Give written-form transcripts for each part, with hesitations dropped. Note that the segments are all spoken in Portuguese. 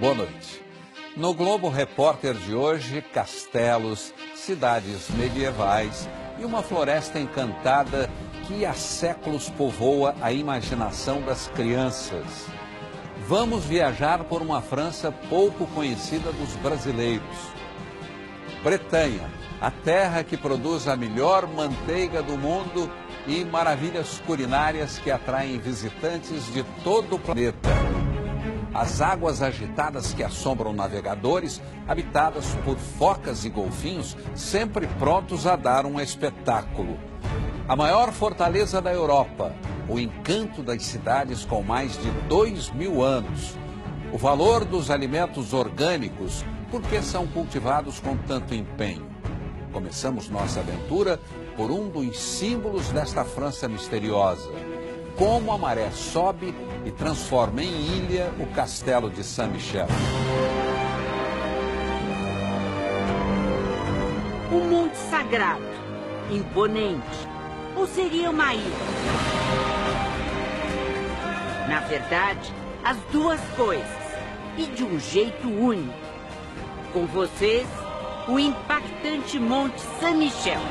boa noite. No Globo Repórter de hoje, castelos, cidades medievais e uma floresta encantada que há séculos povoa a imaginação das crianças. Vamos viajar por uma França pouco conhecida dos brasileiros. Bretanha, a terra que produz a melhor manteiga do mundo e maravilhas culinárias que atraem visitantes de todo o planeta. As águas agitadas que assombram navegadores, habitadas por focas e golfinhos, sempre prontos a dar um espetáculo. A maior fortaleza da Europa, o encanto das cidades com mais de 2000 anos. O valor dos alimentos orgânicos, porque são cultivados com tanto empenho. Começamos nossa aventura por um dos símbolos desta França misteriosa. Como a maré sobe e transforma em ilha o castelo de Saint-Michel. Um monte sagrado, imponente, ou seria uma ilha? Na verdade, as duas coisas, e de um jeito único. Com vocês, o impactante Monte Saint-Michel.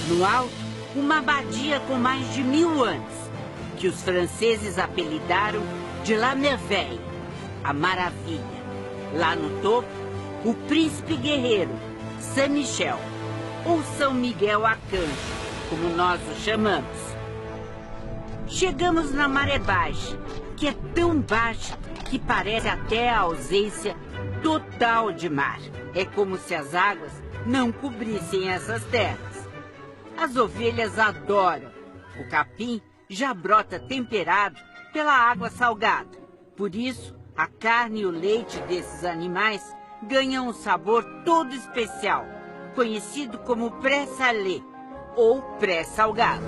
No alto, uma abadia com mais de 1000 anos, que os franceses apelidaram de La Merveille, a maravilha. Lá no topo, o príncipe guerreiro, Saint-Michel, ou São Miguel Arcanjo, como nós o chamamos. Chegamos na maré baixa, que é tão baixa que parece até a ausência total de mar. É como se as águas não cobrissem essas terras. As ovelhas adoram. O capim já brota temperado pela água salgada. Por isso, a carne e o leite desses animais ganham um sabor todo especial, conhecido como pré-salé ou pré-salgado.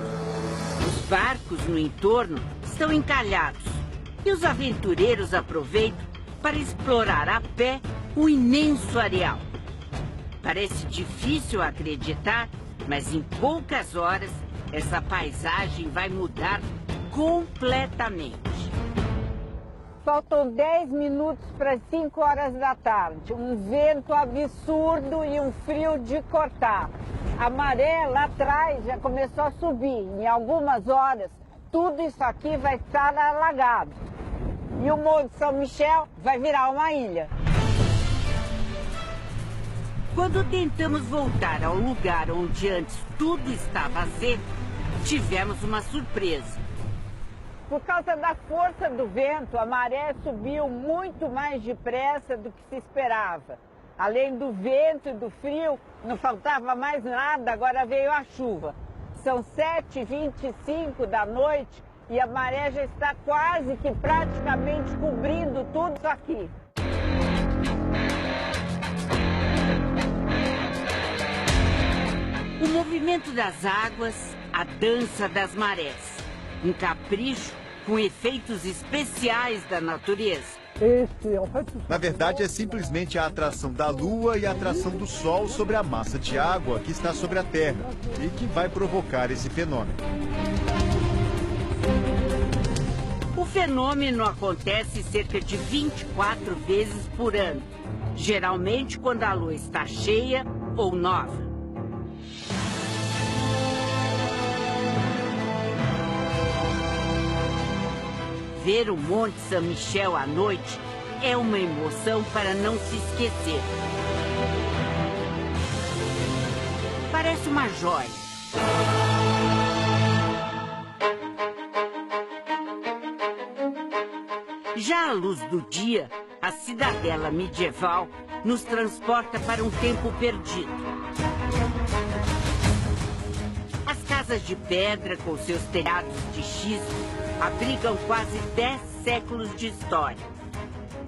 Os barcos no entorno estão encalhados e os aventureiros aproveitam para explorar a pé o imenso areal. Parece difícil acreditar, mas em poucas horas essa paisagem vai mudar completamente. Faltam 10 minutos para as 5 horas da tarde. Um vento absurdo e um frio de cortar. A maré lá atrás já começou a subir. Em algumas horas, tudo isso aqui vai estar alagado. E o Monte Saint-Michel vai virar uma ilha. Quando tentamos voltar ao lugar onde antes tudo estava seco, tivemos uma surpresa. Por causa da força do vento, a maré subiu muito mais depressa do que se esperava. Além do vento e do frio, não faltava mais nada, agora veio a chuva. São 7h25 da noite e a maré já está quase que praticamente cobrindo tudo isso aqui. O movimento das águas, a dança das marés. Um capricho com efeitos especiais da natureza. Na verdade, é simplesmente a atração da Lua e a atração do Sol sobre a massa de água que está sobre a Terra e que vai provocar esse fenômeno. O fenômeno acontece cerca de 24 vezes por ano, geralmente quando a Lua está cheia ou nova. Ver o Monte Saint-Michel à noite é uma emoção para não se esquecer. Parece uma joia. Já à luz do dia, a cidadela medieval nos transporta para um tempo perdido. As casas de pedra com seus telhados de xisto abrigam quase 10 séculos de história.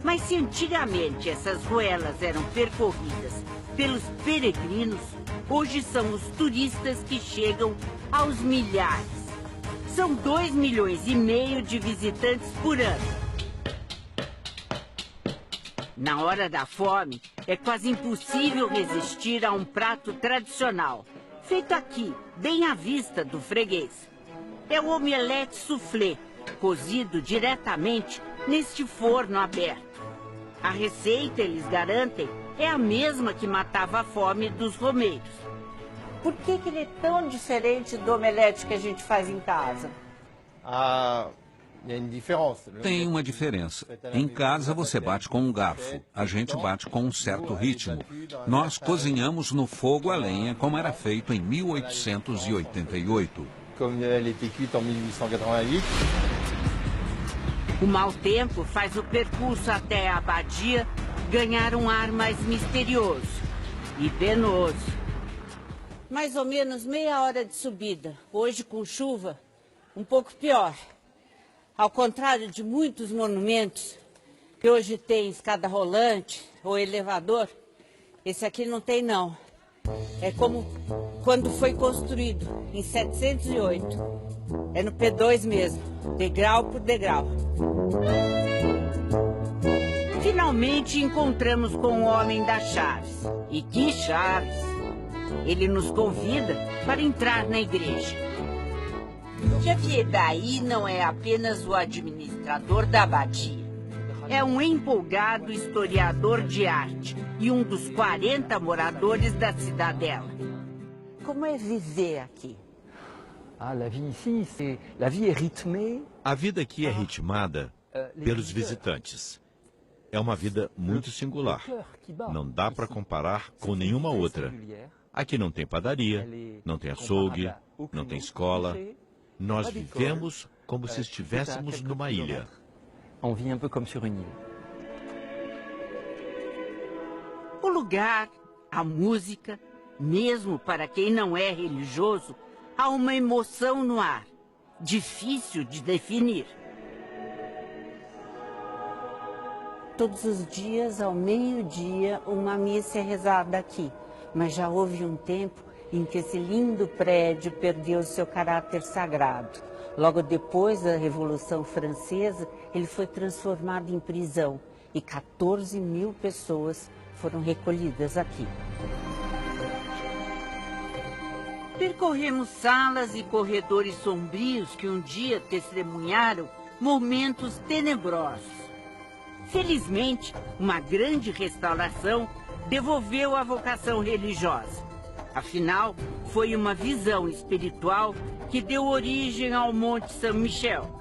Mas se antigamente essas ruelas eram percorridas pelos peregrinos, hoje são os turistas que chegam aos milhares. São 2,5 milhões de visitantes por ano. Na hora da fome, é quase impossível resistir a um prato tradicional, feito aqui, bem à vista do freguês. É o omelete soufflé, cozido diretamente neste forno aberto. A receita, eles garantem, é a mesma que matava a fome dos romeiros. Por que ele é tão diferente do omelete que a gente faz em casa? Tem uma diferença. Em casa você bate com um garfo, a gente bate com um certo ritmo. Nós cozinhamos no fogo a lenha, como era feito em 1888. O mau tempo faz o percurso até a abadia ganhar um ar mais misterioso e penoso. Mais ou menos meia hora de subida. Hoje, com chuva, um pouco pior. Ao contrário de muitos monumentos que hoje tem escada rolante ou elevador, esse aqui não tem não. É como quando foi construído, em 708. É no P2 mesmo, degrau por degrau. Finalmente encontramos com o homem das chaves. E que chaves! Ele nos convida para entrar na igreja. Xavier daí não é apenas o administrador da abadia. É um empolgado historiador de arte e um dos 40 moradores da cidadela. Como é viver aqui? A vida aqui é ritmada pelos visitantes. É uma vida muito singular. Não dá para comparar com nenhuma outra. Aqui não tem padaria, não tem açougue, não tem escola. Nós vivemos como se estivéssemos numa ilha. O lugar, a música, mesmo para quem não é religioso, há uma emoção no ar, difícil de definir. Todos os dias, ao meio-dia, uma missa é rezada aqui. Mas já houve um tempo em que esse lindo prédio perdeu seu caráter sagrado. Logo depois da Revolução Francesa, ele foi transformado em prisão e 14 mil pessoas foram recolhidas aqui. Percorremos salas e corredores sombrios que um dia testemunharam momentos tenebrosos. Felizmente, uma grande restauração devolveu a vocação religiosa. Afinal, foi uma visão espiritual que deu origem ao Monte Saint-Michel.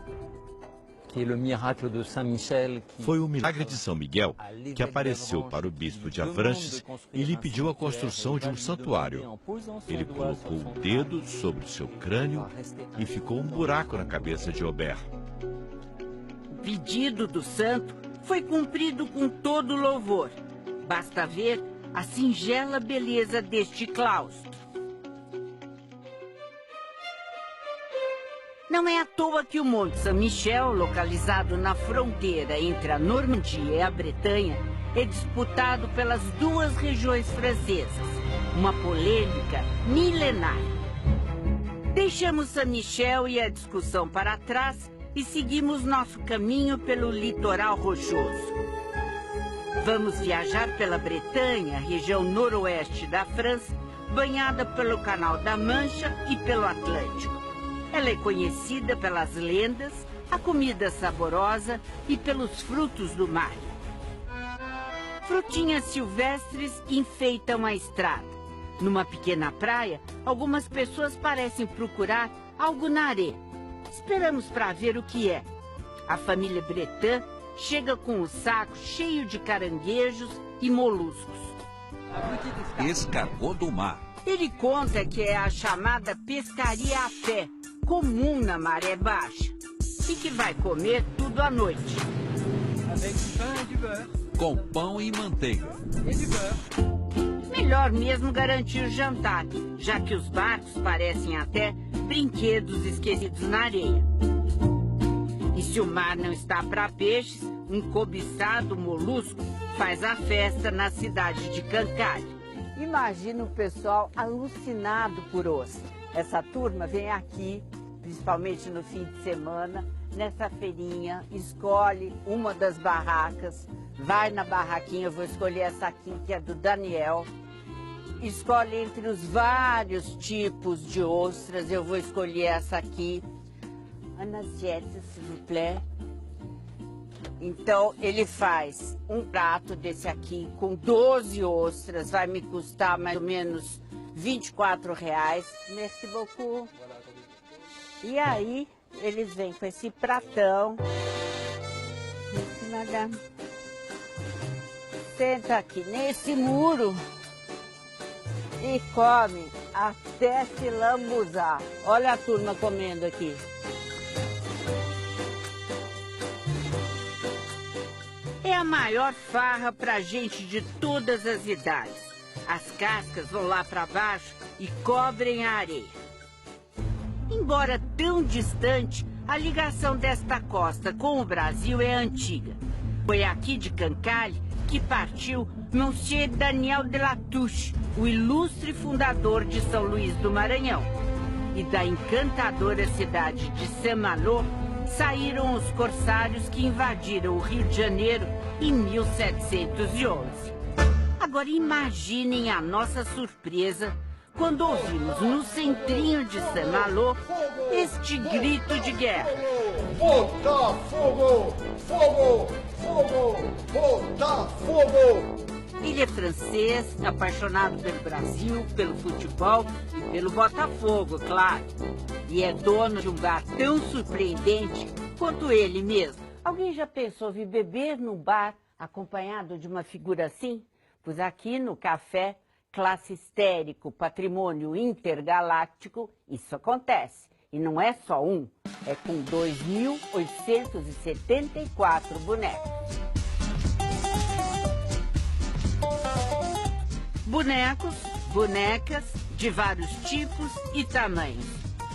Foi o milagre de São Miguel que apareceu para o bispo de Avranches e lhe pediu a construção de um santuário. Ele colocou o dedo sobre o seu crânio e ficou um buraco na cabeça de Aubert. O pedido do santo foi cumprido com todo louvor. Basta ver a singela beleza deste claustro. Não é à toa que o Monte Saint-Michel, localizado na fronteira entre a Normandia e a Bretanha, é disputado pelas duas regiões francesas, uma polêmica milenar. Deixamos Saint-Michel e a discussão para trás e seguimos nosso caminho pelo litoral rochoso. Vamos viajar pela Bretanha, região noroeste da França, banhada pelo Canal da Mancha e pelo Atlântico. Ela é conhecida pelas lendas, a comida saborosa e pelos frutos do mar. Frutinhas silvestres enfeitam a estrada. Numa pequena praia, algumas pessoas parecem procurar algo na areia. Esperamos para ver o que é. A família Bretan chega com um saco cheio de caranguejos e moluscos. Escargot do mar. Ele conta que é a chamada pescaria a pé, comum na maré baixa, e que vai comer tudo à noite. Com pão e manteiga. Melhor mesmo garantir o jantar, já que os barcos parecem até brinquedos esquecidos na areia. E se o mar não está para peixes, um cobiçado molusco faz a festa na cidade de Cancale. Imagina o pessoal alucinado por ostra. Essa turma vem aqui, principalmente no fim de semana, nessa feirinha, escolhe uma das barracas, vai na barraquinha, eu vou escolher essa aqui, que é do Daniel. Escolhe entre os vários tipos de ostras, eu vou escolher essa aqui. Un assiette, s'il vous complet. Então, ele faz um prato desse aqui com 12 ostras, vai me custar mais ou menos R$24. Merci beaucoup. E aí, eles vêm com esse pratão. Merci, madame. Senta aqui nesse muro e come até se lambuzar. Olha a turma comendo aqui. É a maior farra pra gente de todas as idades. As cascas vão lá para baixo e cobrem a areia. Embora tão distante, a ligação desta costa com o Brasil é antiga. Foi aqui de Cancale que partiu Monsieur Daniel de Latouche, o ilustre fundador de São Luís do Maranhão. E da encantadora cidade de Saint-Malo saíram os corsários que invadiram o Rio de Janeiro em 1711. Agora imaginem a nossa surpresa quando ouvimos no centrinho de Saint-Malo este grito de guerra. Botafogo! Fogo! Fogo! Botafogo! Ele é francês, apaixonado pelo Brasil, pelo futebol e pelo Botafogo, claro. E é dono de um bar tão surpreendente quanto ele mesmo. Alguém já pensou em beber num bar acompanhado de uma figura assim? Pois aqui no café Classe Histérico Patrimônio Intergaláctico, isso acontece. E não é só um, é com 2.874 bonecos. Bonecos, bonecas de vários tipos e tamanhos.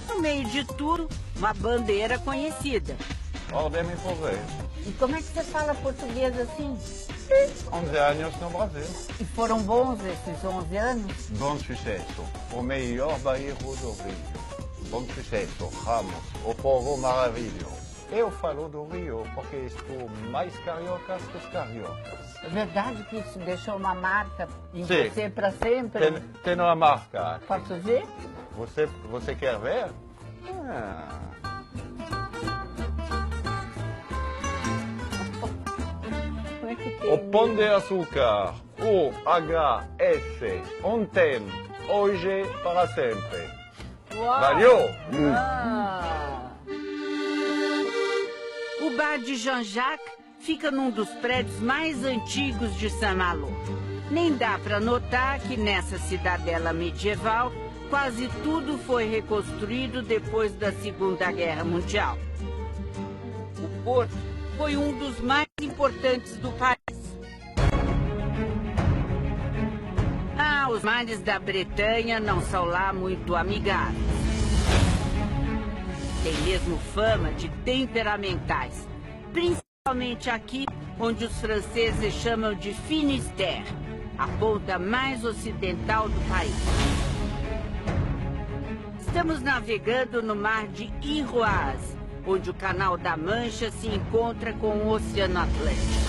No meio de tudo, uma bandeira conhecida. Ordem e poder. E como é que você fala português assim? 11 anos no Brasil. E foram bons esses 11 anos? Bom sucesso. O melhor bairro do Rio. Bom sucesso. Ramos. O povo maravilhoso. Eu falo do Rio porque estou mais carioca que os cariocas. É verdade que isso deixou uma marca em Sim. você para sempre? Tem uma marca aqui. Posso ver? Você quer ver? Ah. Como é que tem? O Pão de Açúcar. UHS. Ontem, hoje, para sempre. Uau! Valeu? Ah. O bar de Jean-Jacques fica num dos prédios mais antigos de Saint-Malo. Nem dá para notar que nessa cidadela medieval quase tudo foi reconstruído depois da Segunda Guerra Mundial. O porto foi um dos mais importantes do país. Os mares da Bretanha não são lá muito amigáveis. Tem mesmo fama de temperamentais, principalmente aqui, onde os franceses chamam de Finistère, a ponta mais ocidental do país. Estamos navegando no mar de Iroise, onde o Canal da Mancha se encontra com o Oceano Atlântico.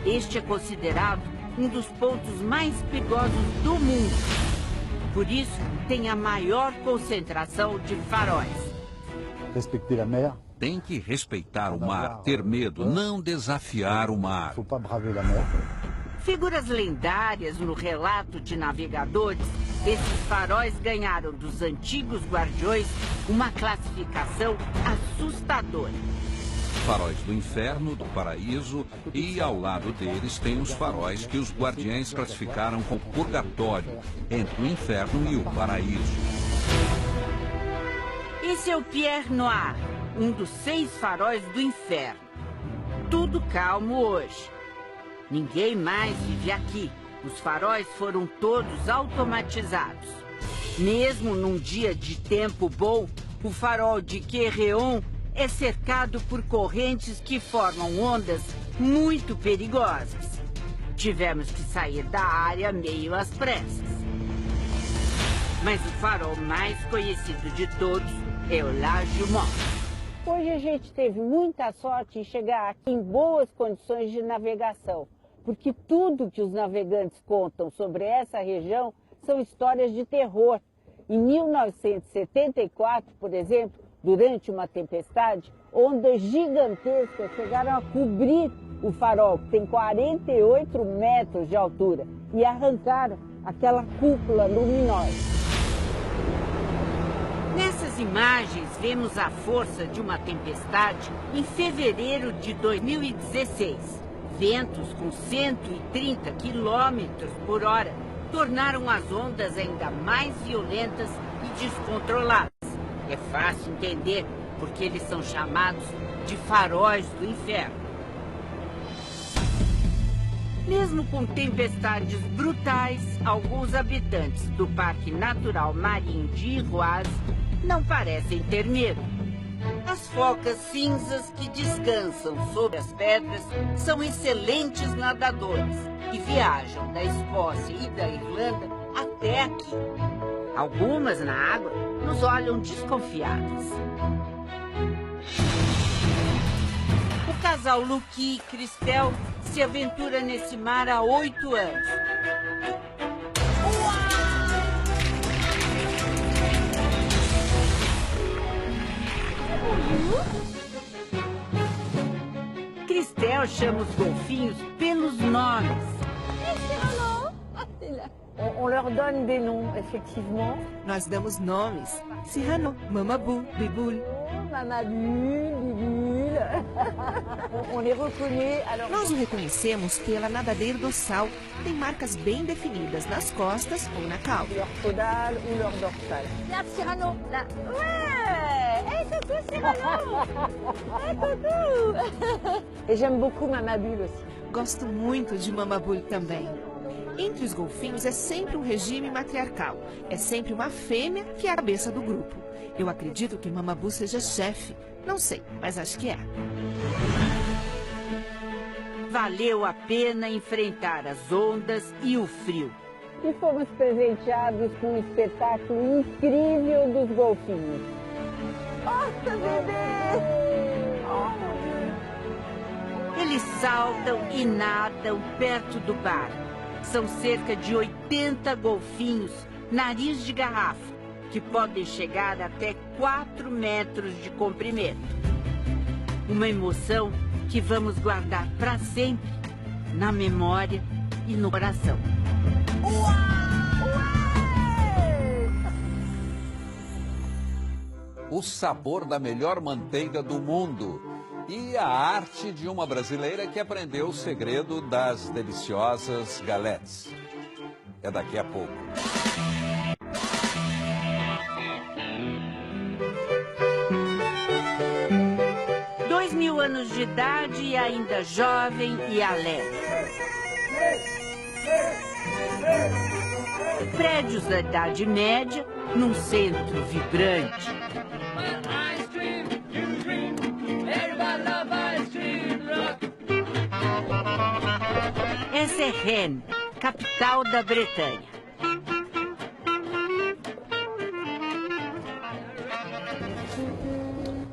Este é considerado um dos pontos mais perigosos do mundo. Por isso, tem a maior concentração de faróis. Respecter a mer. Tem que respeitar o mar, ter medo, não desafiar o mar. Faut pas braver la mer. Figuras lendárias no relato de navegadores, esses faróis ganharam dos antigos guardiões uma classificação assustadora. Faróis do inferno, do paraíso, e ao lado deles tem os faróis que os guardiães classificaram como purgatório, entre o inferno e o paraíso. Esse é o Pierre Noir, um dos 6 faróis do inferno. Tudo calmo hoje. Ninguém mais vive aqui. Os faróis foram todos automatizados. Mesmo num dia de tempo bom, o farol de Querreon é cercado por correntes que formam ondas muito perigosas. Tivemos que sair da área meio às pressas. Mas o farol mais conhecido de todos é o La Jument. Hoje a gente teve muita sorte em chegar aqui em boas condições de navegação, porque tudo que os navegantes contam sobre essa região são histórias de terror. Em 1974, por exemplo, Durante uma tempestade, ondas gigantescas chegaram a cobrir o farol, que tem 48 metros de altura, e arrancaram aquela cúpula luminosa. Nessas imagens, vemos a força de uma tempestade em fevereiro de 2016. Ventos com 130 quilômetros por hora tornaram as ondas ainda mais violentas e descontroladas. É fácil entender porque eles são chamados de faróis do inferno. Mesmo com tempestades brutais, alguns habitantes do Parque Natural Marinho de Iroise não parecem ter medo. As focas cinzas que descansam sobre as pedras são excelentes nadadores e viajam da Escócia e da Irlanda até aqui. Algumas na água nos olham desconfiadas. O casal Luqui e Cristel se aventura nesse mar há 8 anos. Cristel chama os golfinhos pelos nomes. On leur donne des noms, effectivement. Nós damos nomes. Cyrano, Mamabou, Biboul. Mamabou, Biboul. On les reconnaît. Alors... Nós o reconhecemos pela nadadeira do sal. Tem marcas bem definidas nas costas ou na cauda. Leur caudale ou leur dorsale. Là, Cyrano, là. Ouais! Hey, coucou, Cyrano! Hey, coucou! Et j'aime beaucoup Mamabou aussi. Gosto muito de Mamabou também. Entre os golfinhos é sempre um regime matriarcal. É sempre uma fêmea que é a cabeça do grupo. Eu acredito que Mamabou seja chefe. Não sei, mas acho que é. Valeu a pena enfrentar as ondas e o frio. E fomos presenteados com um espetáculo incrível dos golfinhos. Nossa, bebê! Eles saltam e nadam perto do bar. São cerca de 80 golfinhos, nariz de garrafa, que podem chegar até 4 metros de comprimento. Uma emoção que vamos guardar para sempre, na memória e no coração. O sabor da melhor manteiga do mundo e a arte de uma brasileira que aprendeu o segredo das deliciosas galettes. É daqui a pouco. Dois 2000 anos de idade e ainda jovem e alegre. Prédios da Idade Média, num centro vibrante. Essa é Rennes, capital da Bretanha.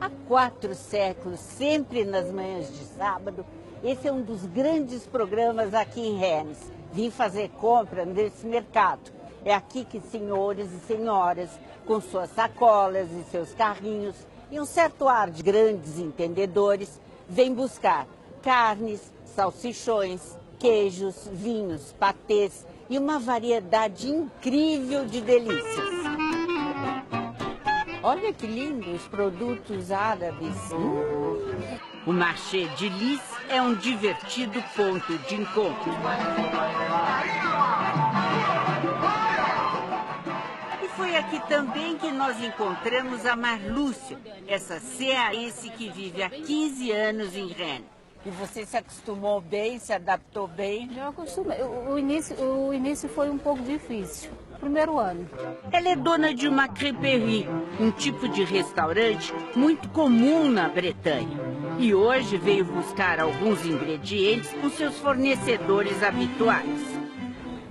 Há 4 séculos, sempre nas manhãs de sábado, esse é um dos grandes programas aqui em Rennes. Vim fazer compra nesse mercado. É aqui que senhores e senhoras, com suas sacolas e seus carrinhos, e um certo ar de grandes entendedores, vêm buscar carnes, salsichões, queijos, vinhos, patês e uma variedade incrível de delícias. Olha que lindo os produtos árabes. O Marché de Lis é um divertido ponto de encontro. E foi aqui também que nós encontramos a Marlúcia, essa cearense que vive há 15 anos em Rennes. E você se acostumou bem, se adaptou bem? Eu acostumei. O início foi um pouco difícil. Primeiro ano. Ela é dona de uma crêperie, um tipo de restaurante muito comum na Bretanha. E hoje veio buscar alguns ingredientes com seus fornecedores habituais.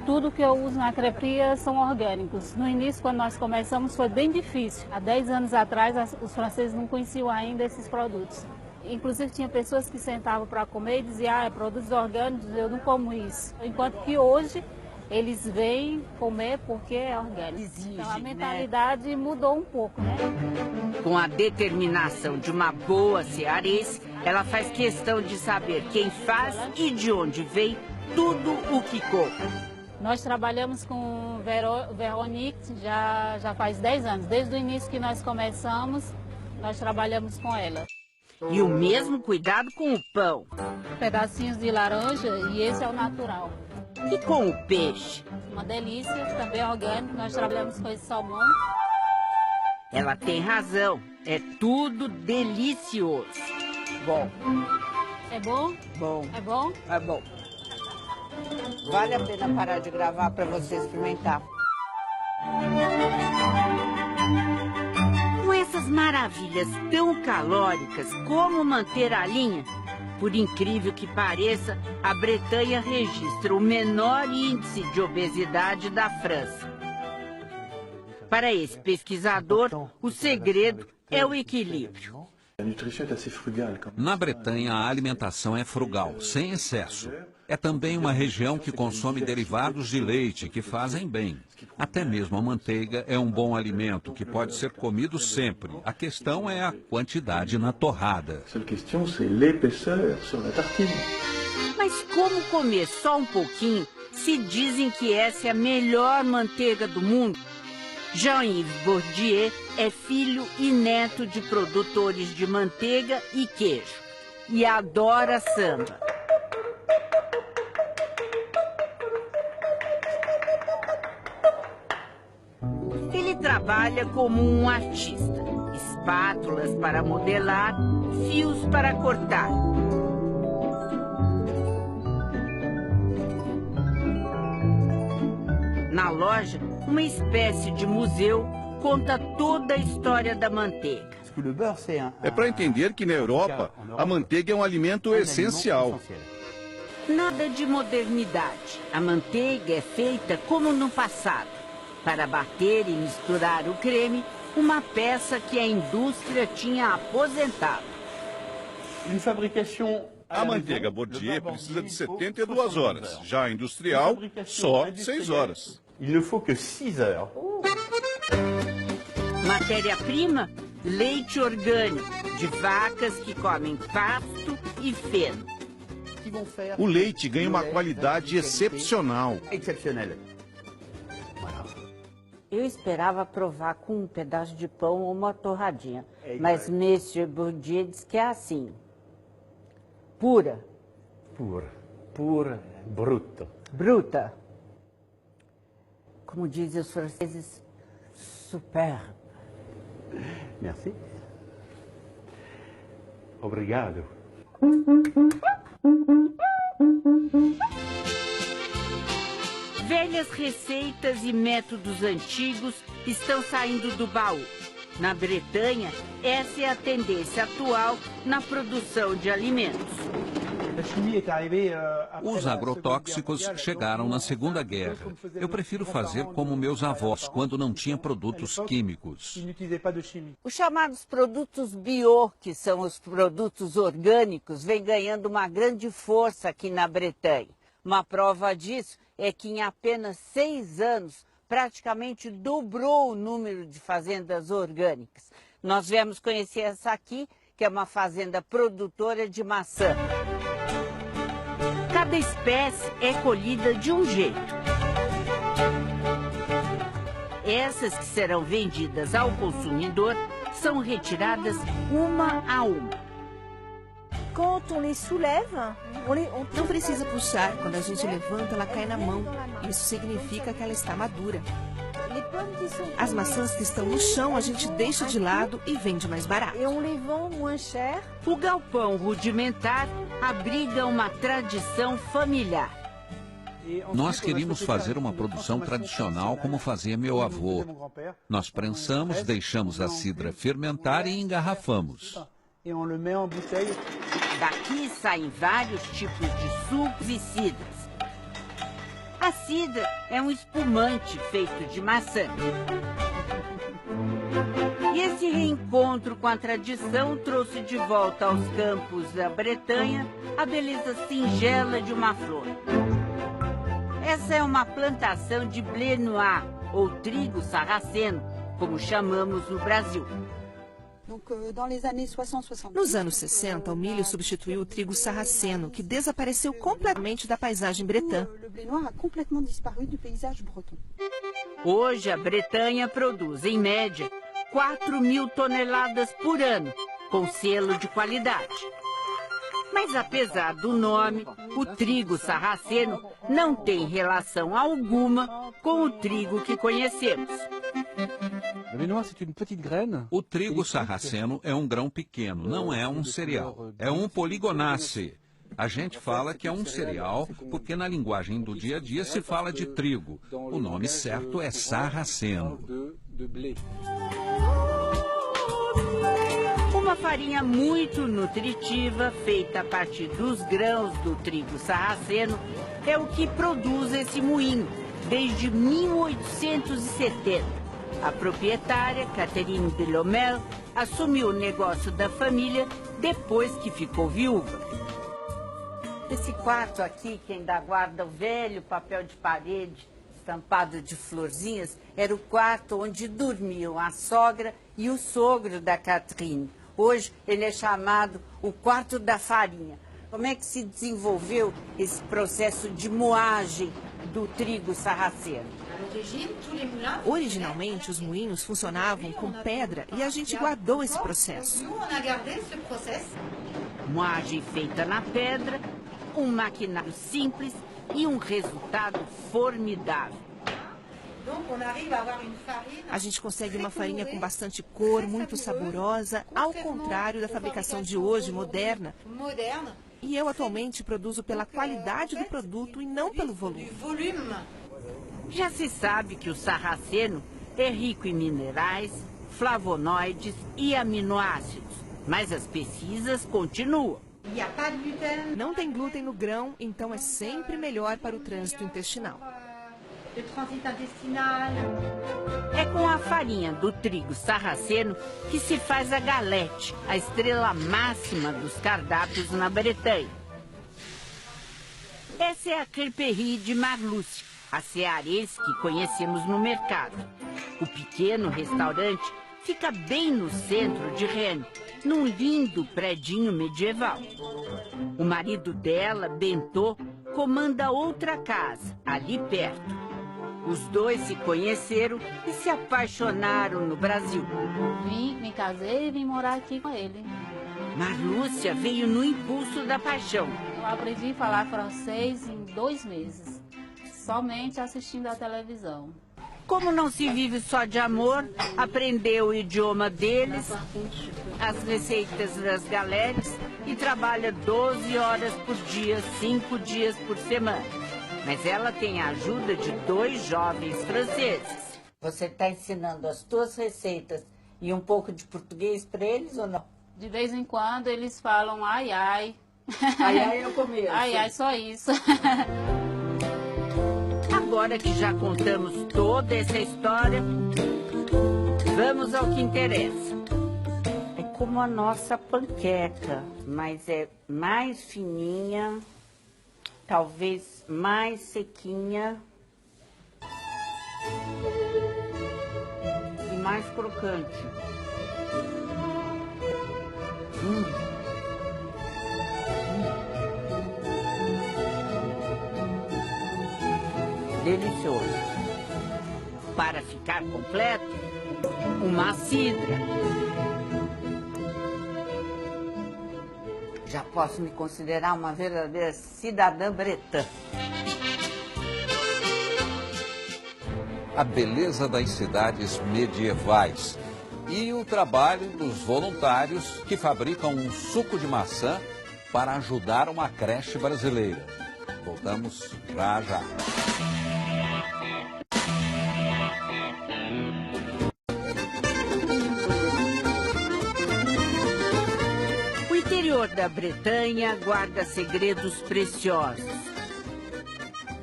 Tudo que eu uso na crêperie são orgânicos. No início, quando nós começamos, foi bem difícil. Há 10 anos atrás, os franceses não conheciam ainda esses produtos. Inclusive, tinha pessoas que sentavam para comer e diziam, é produtos orgânicos, eu não como isso. Enquanto que hoje, Eles vêm comer porque é orgânico. Então a mentalidade mudou um pouco, né? Com a determinação de uma boa cearense, ela faz questão de saber quem faz e de onde vem tudo o que compra. Nós trabalhamos com Veronique já faz 10 anos. Desde o início que nós começamos, nós trabalhamos com ela. E o mesmo cuidado com o pão. Pedacinhos de laranja e esse é o natural. E com o peixe? Uma delícia, também orgânico. Nós trabalhamos com esse salmão. Ela tem razão. É tudo delicioso. Bom. É bom? Bom. É bom? É bom. Vale a pena parar de gravar para você experimentar. Com essas maravilhas tão calóricas, como manter a linha? Por incrível que pareça, a Bretanha registra o menor índice de obesidade da França. Para esse pesquisador, o segredo é o equilíbrio. Na Bretanha, a alimentação é frugal, sem excesso. É também uma região que consome derivados de leite, que fazem bem. Até mesmo a manteiga é um bom alimento, que pode ser comido sempre. A questão é a quantidade na torrada. Mas como comer só um pouquinho, se dizem que essa é a melhor manteiga do mundo? Jean-Yves Bourdieu é filho e neto de produtores de manteiga e queijo. E adora samba. Ele trabalha como um artista. Espátulas para modelar, fios para cortar. Na loja, uma espécie de museu conta toda a história da manteiga. É para entender que na Europa, a manteiga é um alimento essencial. Nada de modernidade. A manteiga é feita como no passado. Para bater e misturar o creme, uma peça que a indústria tinha aposentado. A manteiga Bourdieu precisa de 72 horas. Já a industrial, só 6 horas. Matéria-prima, leite orgânico, de vacas que comem pasto e feno. O leite ganha uma qualidade excepcional. Eu esperava provar com um pedaço de pão ou uma torradinha, mas Monsieur Bourdieu diz que é assim. Pura. Pura, bruta. Bruta. Como dizem os franceses, super. Merci. Obrigado. Velhas receitas e métodos antigos estão saindo do baú. Na Bretanha, essa é a tendência atual na produção de alimentos. Os agrotóxicos chegaram na Segunda Guerra. Eu prefiro fazer como meus avós, quando não tinha produtos químicos. Os chamados produtos bio, que são os produtos orgânicos, vêm ganhando uma grande força aqui na Bretanha. Uma prova disso é que em apenas 6 anos, praticamente dobrou o número de fazendas orgânicas. Nós viemos conhecer essa aqui, que é uma fazenda produtora de maçã. Cada espécie é colhida de um jeito. Essas que serão vendidas ao consumidor são retiradas uma a uma. Não precisa puxar. Quando a gente levanta, ela cai na mão. Isso significa que ela está madura. As maçãs que estão no chão, a gente deixa de lado e vende mais barato. O galpão rudimentar abriga uma tradição familiar. Nós queríamos fazer uma produção tradicional como fazia meu avô. Nós prensamos, deixamos a cidra fermentar e engarrafamos. Daqui saem vários tipos de sucos e cidras. A cidra é um espumante feito de maçã. E esse reencontro com a tradição trouxe de volta aos campos da Bretanha a beleza singela de uma flor. Essa é uma plantação de blé noir, ou trigo sarraceno, como chamamos no Brasil. Nos anos 60, o milho substituiu o trigo sarraceno, que desapareceu completamente da paisagem bretã. Hoje, a Bretanha produz, em média, 4.000 toneladas por ano, com selo de qualidade. Mas, apesar do nome, o trigo sarraceno não tem relação alguma com o trigo que conhecemos. O trigo sarraceno é um grão pequeno, não é um cereal. É um poligonácee. A gente fala que é um cereal porque na linguagem do dia a dia se fala de trigo. O nome certo é sarraceno. Uma farinha muito nutritiva, feita a partir dos grãos do trigo sarraceno, é o que produz esse moinho, desde 1870. A proprietária, Catherine Delomel, assumiu o negócio da família depois que ficou viúva. Esse quarto aqui, que ainda guarda o velho papel de parede estampado de florzinhas, era o quarto onde dormiam a sogra e o sogro da Catherine. Hoje ele é chamado o quarto da farinha. Como é que se desenvolveu esse processo de moagem do trigo sarraceno? Originalmente, os moinhos funcionavam com pedra e a gente guardou esse processo. Moagem feita na pedra, um maquinário simples e um resultado formidável. A gente consegue uma farinha com bastante cor, muito saborosa, ao contrário da fabricação de hoje, moderna. E eu atualmente produzo pela qualidade do produto e não pelo volume. Já se sabe que o sarraceno é rico em minerais, flavonoides e aminoácidos, mas as pesquisas continuam. Não tem glúten no grão, então é sempre melhor para o trânsito intestinal. É com a farinha do trigo sarraceno que se faz a galete, a estrela máxima dos cardápios na Bretanha. Essa é a crêperie de Marluce, a cearense que conhecemos no mercado. O pequeno restaurante fica bem no centro de Rennes, num lindo predinho medieval. O marido dela, Bento, comanda outra casa, ali perto. Os dois se conheceram e se apaixonaram no Brasil. Me casei e vim morar aqui com ele. Marlúcia veio no impulso da paixão. Eu aprendi a falar francês em 2 meses, somente assistindo à televisão. Como não se vive só de amor, aprendeu o idioma deles, as receitas das galetes e trabalha 12 horas por dia, 5 dias por semana. Mas ela tem a ajuda de 2 jovens franceses. Você está ensinando as tuas receitas e um pouco de português para eles ou não? De vez em quando eles falam ai, ai. Ai, ai, eu começo. Ai, ai, só isso. Agora que já contamos toda essa história, vamos ao que interessa. É como a nossa panqueca, mas é mais fininha, talvez mais sequinha e mais crocante. Delicioso. Para ficar completo, uma cidra. Já posso me considerar uma verdadeira cidadã bretã. A beleza das cidades medievais e o trabalho dos voluntários que fabricam um suco de maçã para ajudar uma creche brasileira. Voltamos já já. O interior da Bretanha guarda segredos preciosos.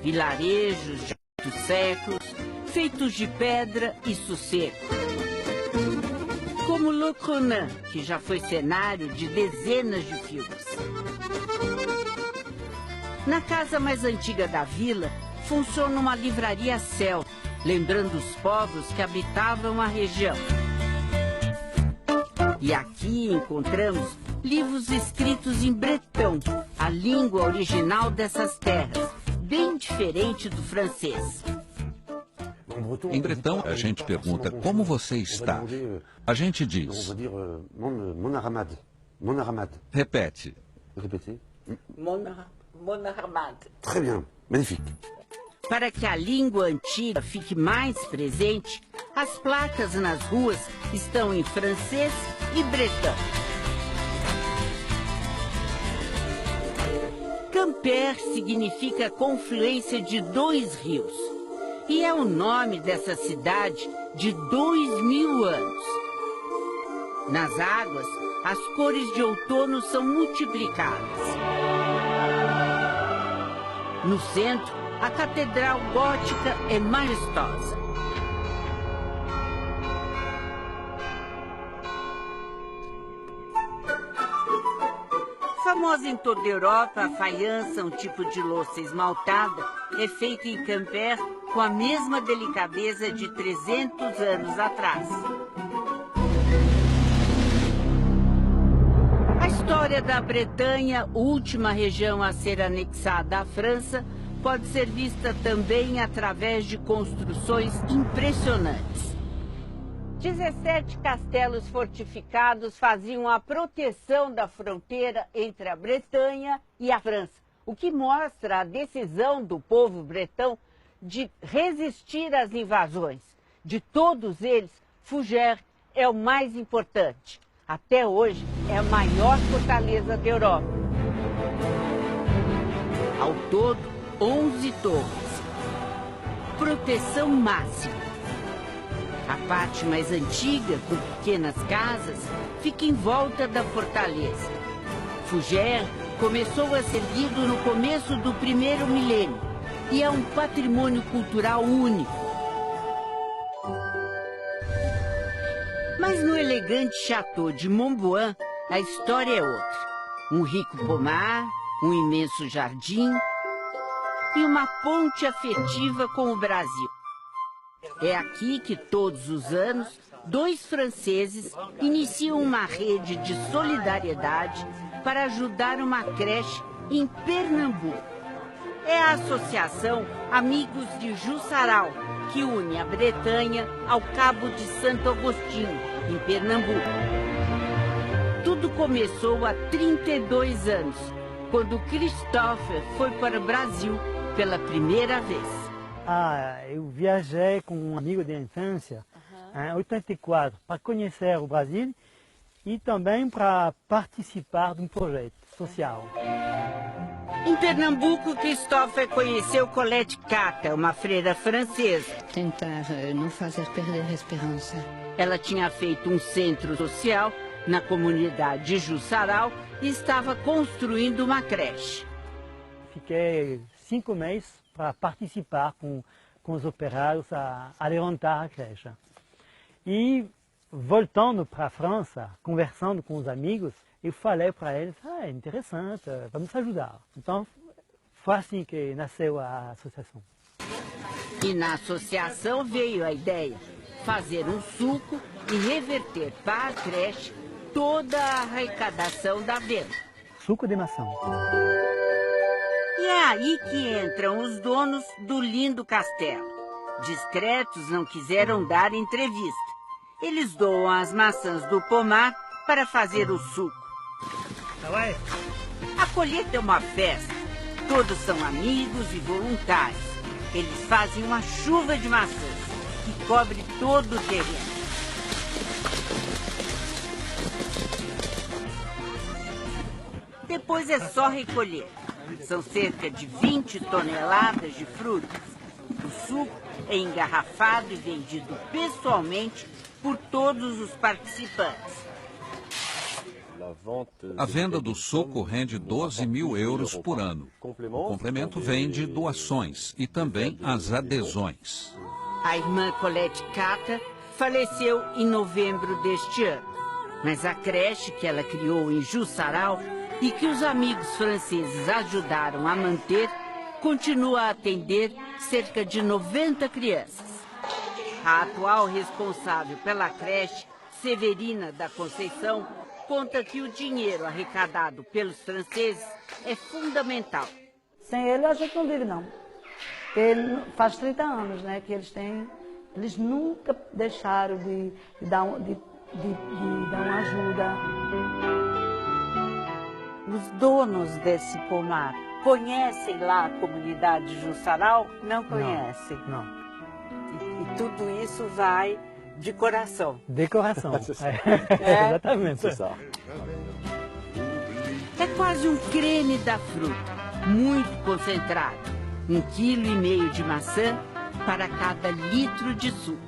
Vilarejos de muitos séculos, feitos de pedra e sossego. Como Le Cronan, que já foi cenário de dezenas de filmes. Na casa mais antiga da vila, funciona uma livraria celta, lembrando os povos que habitavam a região. E aqui encontramos livros escritos em bretão, a língua original dessas terras, bem diferente do francês. Em bretão, a gente pergunta como você está. A gente diz. Repete. Mon armad. Très bien, magnifique. Para que a língua antiga fique mais presente, as placas nas ruas estão em francês e bretão. Quimper significa confluência de dois rios. E é o nome dessa cidade de 2000 anos. Nas águas, as cores de outono são multiplicadas. No centro, a catedral gótica é majestosa. Famosa em toda a Europa, a faiança, um tipo de louça esmaltada, é feita em Quimper com a mesma delicadeza de 300 anos atrás. A história da Bretanha, última região a ser anexada à França, pode ser vista também através de construções impressionantes. 17 castelos fortificados faziam a proteção da fronteira entre a Bretanha e a França, o que mostra a decisão do povo bretão de resistir às invasões. De todos eles, Fougères é o mais importante. Até hoje, é a maior fortaleza da Europa. Ao todo, 11 torres. Proteção máxima. A parte mais antiga, com pequenas casas, fica em volta da fortaleza. Fougères começou a ser erguido no começo do primeiro milênio e é um patrimônio cultural único. Mas no elegante château de Montboin, a história é outra. Um rico pomar, um imenso jardim e uma ponte afetiva com o Brasil. É aqui que, todos os anos, 2 franceses iniciam uma rede de solidariedade para ajudar uma creche em Pernambuco. É a Associação Amigos de Jussaral, que une a Bretanha ao Cabo de Santo Agostinho, em Pernambuco. Tudo começou há 32 anos, quando Christopher foi para o Brasil pela primeira vez. Eu viajei com um amigo de infância, em 84, para conhecer o Brasil e também para participar de um projeto social. Em Pernambuco, Christopher conheceu Colette Cata, uma freira francesa. Tentar não fazer perder a esperança. Ela tinha feito um centro social na comunidade de Jussaral e estava construindo uma creche. Fiquei 5 meses para participar com os operários a levantar a creche. E voltando para a França, conversando com os amigos, eu falei para eles, é interessante, vamos ajudar. Então, foi assim que nasceu a associação. E na associação veio a ideia, fazer um suco e reverter para a creche toda a arrecadação da venda. Suco de maçã. E é aí que entram os donos do lindo castelo. Discretos, não quiseram dar entrevista. Eles doam as maçãs do pomar para fazer o suco. A colheita é uma festa. Todos são amigos e voluntários. Eles fazem uma chuva de maçãs que cobre todo o terreno. Depois é só recolher. São cerca de 20 toneladas de frutas. O suco é engarrafado e vendido pessoalmente por todos os participantes. A venda do suco rende 12 mil euros por ano. O complemento vem de doações e também as adesões. A irmã Colette Cata faleceu em novembro deste ano. Mas a creche que ela criou em Jussaral e que os amigos franceses ajudaram a manter, continua a atender cerca de 90 crianças. A atual responsável pela creche, Severina da Conceição, conta que o dinheiro arrecadado pelos franceses é fundamental. Sem ele a gente não vive, não. Ele faz 30 anos, né, que eles nunca deixaram de dar uma ajuda. Os donos desse pomar conhecem lá a comunidade Jussaral? Não conhecem? Não. E tudo isso vai de coração. De coração. Exatamente. É quase um creme da fruta, muito concentrado. 1,5 kg de maçã para cada litro de suco.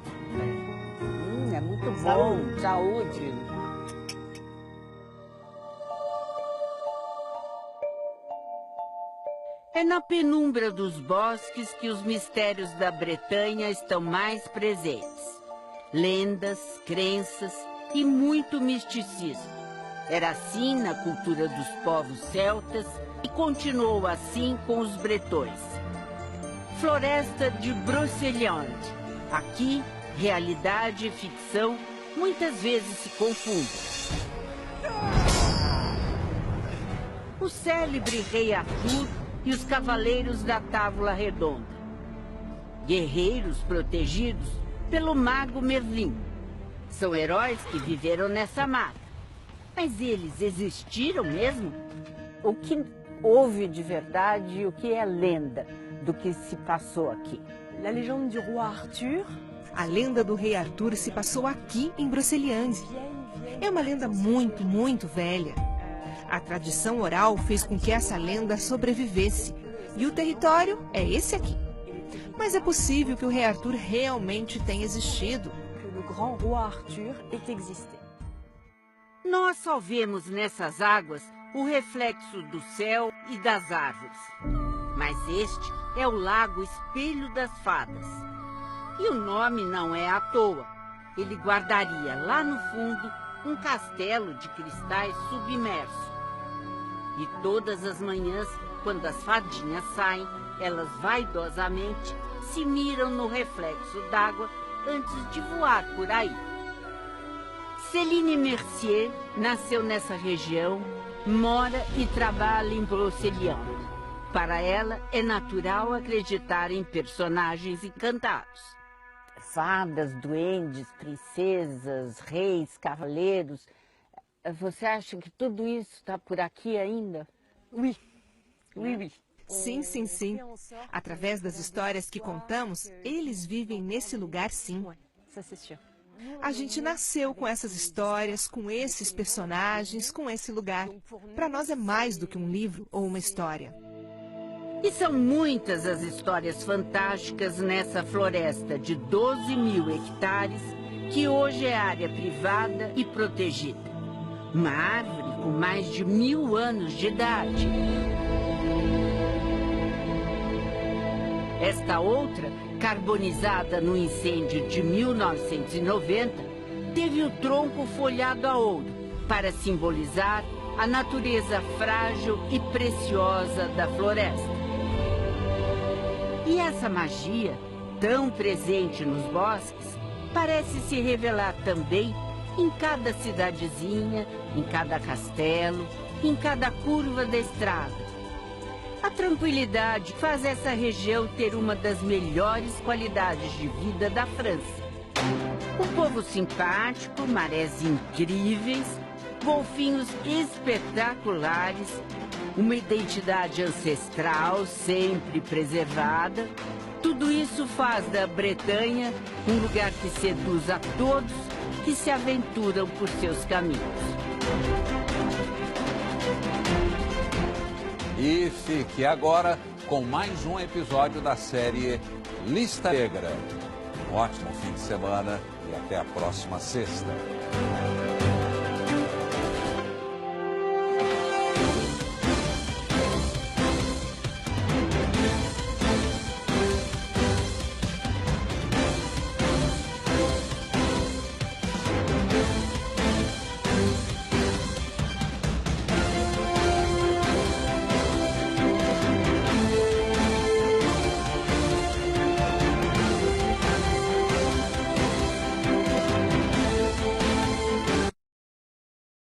É muito bom. Saúde. É na penumbra dos bosques que os mistérios da Bretanha estão mais presentes. Lendas, crenças e muito misticismo. Era assim na cultura dos povos celtas e continuou assim com os bretões. Floresta de Brocéliande. Aqui, realidade e ficção muitas vezes se confundem. O célebre rei Arthur e os cavaleiros da Távola Redonda. Guerreiros protegidos pelo mago Merlin. São heróis que viveram nessa mata. Mas eles existiram mesmo? O que houve de verdade e o que é lenda do que se passou aqui? La légende du roi Arthur. A lenda do rei Arthur se passou aqui em Brocéliande. É uma lenda muito, muito velha. A tradição oral fez com que essa lenda sobrevivesse. E o território é esse aqui. Mas é possível que o rei Arthur realmente tenha existido. Que o grand roi Arthur ait existé. Nós só vemos nessas águas o reflexo do céu e das árvores. Mas este é o lago Espelho das Fadas. E o nome não é à toa. Ele guardaria lá no fundo um castelo de cristais submerso. E todas as manhãs, quando as fadinhas saem, elas vaidosamente se miram no reflexo d'água antes de voar por aí. Céline Mercier nasceu nessa região, mora e trabalha em Brocéliande. Para ela, é natural acreditar em personagens encantados. Fadas, duendes, princesas, reis, cavaleiros. Você acha que tudo isso está por aqui ainda? Oui. Sim, sim, sim. Através das histórias que contamos, eles vivem nesse lugar, sim. A gente nasceu com essas histórias, com esses personagens, com esse lugar. Para nós é mais do que um livro ou uma história. E são muitas as histórias fantásticas nessa floresta de 12.000 hectares, que hoje é área privada e protegida. Uma árvore com mais de 1000 anos de idade. Esta outra, carbonizada no incêndio de 1990, teve o tronco folhado a ouro para simbolizar a natureza frágil e preciosa da floresta. E essa magia, tão presente nos bosques, parece se revelar também em cada cidadezinha, em cada castelo, em cada curva da estrada. A tranquilidade faz essa região ter uma das melhores qualidades de vida da França. Um povo simpático, marés incríveis, golfinhos espetaculares, uma identidade ancestral sempre preservada. Tudo isso faz da Bretanha um lugar que seduz a todos que se aventuram por seus caminhos. E fique agora com mais um episódio da série Lista Negra. Um ótimo fim de semana e até a próxima sexta.